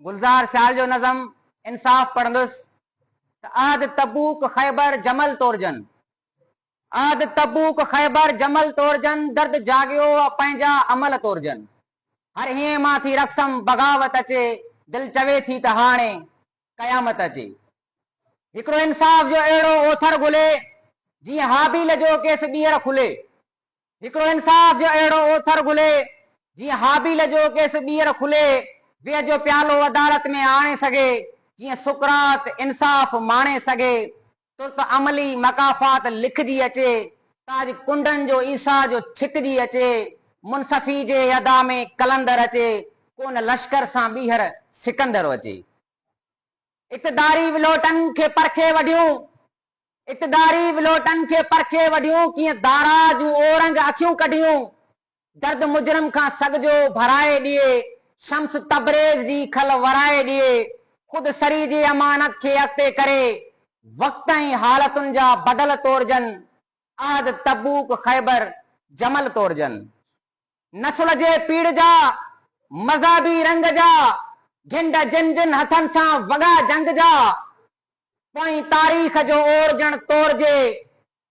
गुलजार शाह जो नज़म इंसाफ पढ़ंदुसि त अहद तबूक ख़ैबर जमल तोरजन, अहद तबूक ख़ैबर जमल तोरजन, दर्द जागियो पंहिंजा अमल तोरजन। हर हीअं मां थी रक़्सम बग़ावत अचे, दिल चवे थी त हाणे क़यामत अचे। हिकिड़ो इंसाफ जो अहिड़ो ओथर ॻोल्हे जीअं हाबील जो केस ॿीहर खुले, हिकिड़ो इंसाफ जो अहिड़ो ओथर ॻोल्हे जीअं हाबील जो केस ॿीहर खुले। वे जो प्यालो अदालत में आणे सघे जीअं सुकरात इंसाफ माणे सघे। तुर्त अमली मकाफ़ात लिखजी अचे, ताज कुंडन जो ईसा जो छिकजी अचे। मुनसफ़ी जे अदा में कलंदर अचे, कोन लश्कर सां ॿीहर सिकंदर अचे। इक़्तिदारी विलोटन खे परखे वढियूं, इक़्तिदारी विलोटन खे परखे वढियूं, कीअं दारा जूं ओरंग अखियूं कढियूं। दर्द मुजरिम खां सॻिजो भराए ॾिए, शम्स तबरेज़ जी खल वराए ॾिए। ख़ुदि सरी जी अमानत खे अॻिते करे, वक़्त ऐं हालतुनि जा बदल तोरजन। अहद तबूक ख़ैबर जमल तोरजन। नस्ल जे पीड़ जा मज़हबी रंग जा, घिंड जिन जिन हथनि सां वॻा जंग जा। पोइ तारीख़ जो ओरजण तोड़जे,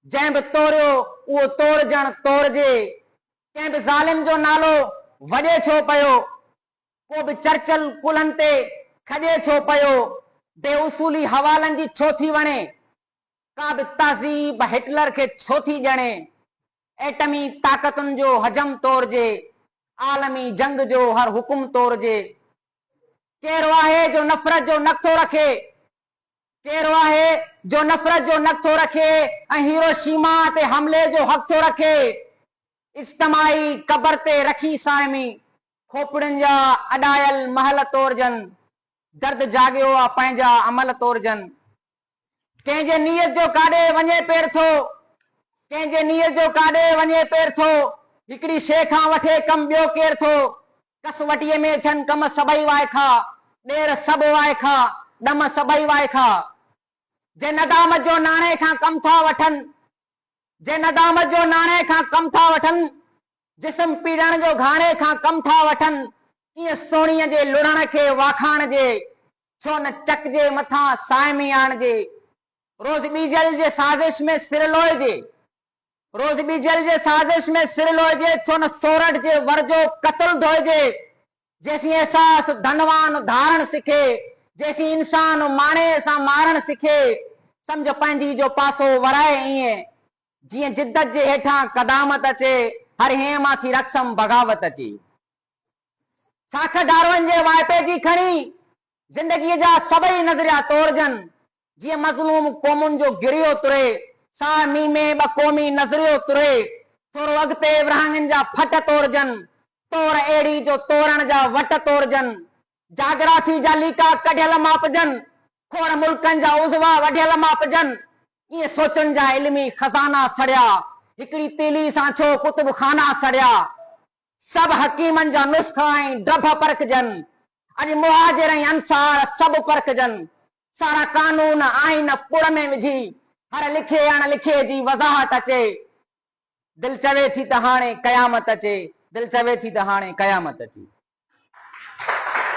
जंहिं बि तोड़ियो उहो तोड़जण तोड़जे। कंहिं बि ज़ालिम जो नालो वॼे छो पियो, को बि चर्चल कुलनि ते खॼे छो पियो। बेउसूली हवालनि जी छो थी वणे, का बि तहज़ीब हिटलर खे छो थी ॼणे। एटमी ताक़तुनि जो हजम तोड़जे, आलमी जंग जो हर हुकुम तोड़जे। केरु आहे जो नफ़रत जो नक़्तो रखे, केरु आहे जो नफ़रत जो नक़्तो रखे ऐं हिरोशिमा ते हमले जो हक़ थो रखे। इज्तिमाई क़बर ते रखी साइमी, खोपड़ियुनि जा अॾायल महल तोड़जन। दर्द जागियो आहे पंहिंजा अमल तोड़जन। कंहिंजे नीयत जो काॾे वञे पेर थो, कंहिंजे नीयत जो काॾे वञे पेर थो। हिकिड़ी शइ खां वठे कम ॿियो केर थो। कसवटीअ में थियनि कम सभई वाइखा, ॾेर सभु वाइखा, ॾम सभई वाइखा। जे नदामत जो नाणे खां कम था वठनि, जे नदामत जो नाणे खां कम था वठनि। जिस्म पीड़ण जो घाणे खां कम था वठनि, कीअं सोणीअ जे लुणण खे वाखाणजे। छो न चक जे मथां साइमी आणजे। रोज़ ॿीजल जे साज़िश में सिर लोहिजे, रोज़ ॿीजल जे साज़िश में सिर लोहिजे। छो न सोरठ जे वर जो क़त्ल धोइजे। जैसी एहसास धनवान धारण सिखे, जैसी इंसान माणे सां मारण सिखे। सम्झ पंहिंजी जो पासो वराए ईअं, जीअं जिद्दत जे हेठां क़दामत अचे। हर हें मां थी रक़्सम बग़ावत अचे। साख डारवन जे वाइपे जी खणी, ज़िंदगीअ जा सभई नज़रिया तोड़जन। जीअं मज़लूम क़ौमुनि जो गिरियो तुरे, साह मींहं में ॿ क़ौमी नज़रियो तुरे। थोरो अॻिते विरहाङनि जा फट तोड़जन, तोड़ अहिड़ी जो तोरण जा वट तोड़जन। जाग्राफी जा लीका कढियल मापजन, खोड़ मुल्कनि जा उज़वा वढियल मापजन। कीअं सोचनि जा इल्मी खज़ाना सड़िया, हिकिड़ी तीली सां छो कुतुब खाना सड़िया। सभु हकीमनि जा नुस्ख़ा ऐं ड्रभ परखजन, अॼु मुहाजिर ऐं अंसार सभु परखजन। सारा कानून आइन पुड़ में विझी, हर लिखे अणलिखे जी वज़ाहत अचे। दिल चवे थी त हाणे क़यामत अचे, दिल चवे थी त हाणे क़यामत अचे।